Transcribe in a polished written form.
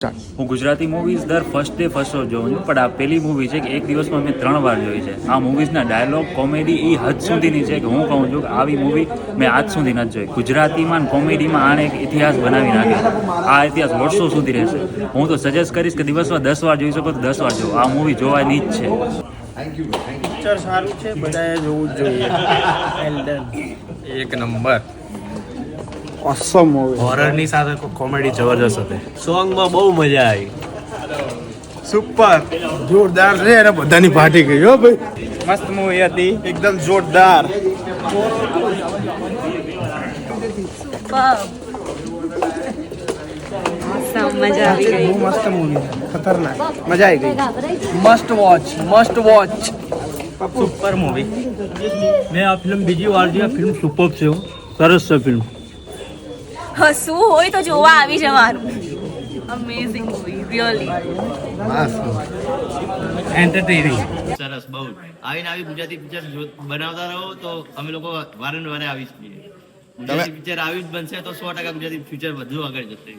હું ગુજરાતી મૂવીઝ દર first day first show જોઉં છું, પણ આ પહેલી મૂવી છે કે એક દિવસમાં મેં 3 વાર જોઈ છે. આ મૂવીઝના ડાયલોગ કોમેડી એ હદ સુધીની છે કે હું કહું છું કે આવી મૂવી મેં આજ સુધી નથી જોઈ. ગુજરાતીમાં ને કોમેડીમાં આણે એક ઇતિહાસ બનાવી નાખ્યો. આ ઇતિહાસ વર્ષો સુધી રહેશે. હું તો સજેસ્ટ કરીશ કે દિવસમાં 10 વાર જોઈ શકો તો 10 વાર જોવો. આ મૂવી જોવાની જ છે. પિક્ચર સારું છે, બધાએ જોવું જ જોઈએ. વેલ ડન, એક નંબર. ઓસમ મૂવી. હોરરની સાથે કોમેડી જબરજસ્ત હતી. સોંગમાં બહુ મજા આવી. સુપર જોરદાર છે અને બધાની પાર્ટી ગઈ હો ભાઈ. મસ્ત મૂવી હતી, એકદમ જોરદાર. મજા આવી ગઈ. બહુ મસ્ત મૂવી, ખતરનાક, મજા આવી ગઈ. Must watch. Super movie. મેં આ ફિલ્મ બીજી વાર જોઈ. આ ફિલ્મ સુપર છે. સરસ છે ફિલ્મ. હસવું હોય તો જોવા આવી જવાનું. Amazing movie, really. એન્ટરટેનિંગ. સરસ બહુ આવીને આવી ગુજરાતી પિક્ચર બનાવતા રહો તો અમે લોકો વારે આવીશ. ગુજરાતી પિક્ચર આવી જ બનશે તો 100% ગુજરાતી ફ્યુચર વધુ આગળ જશે.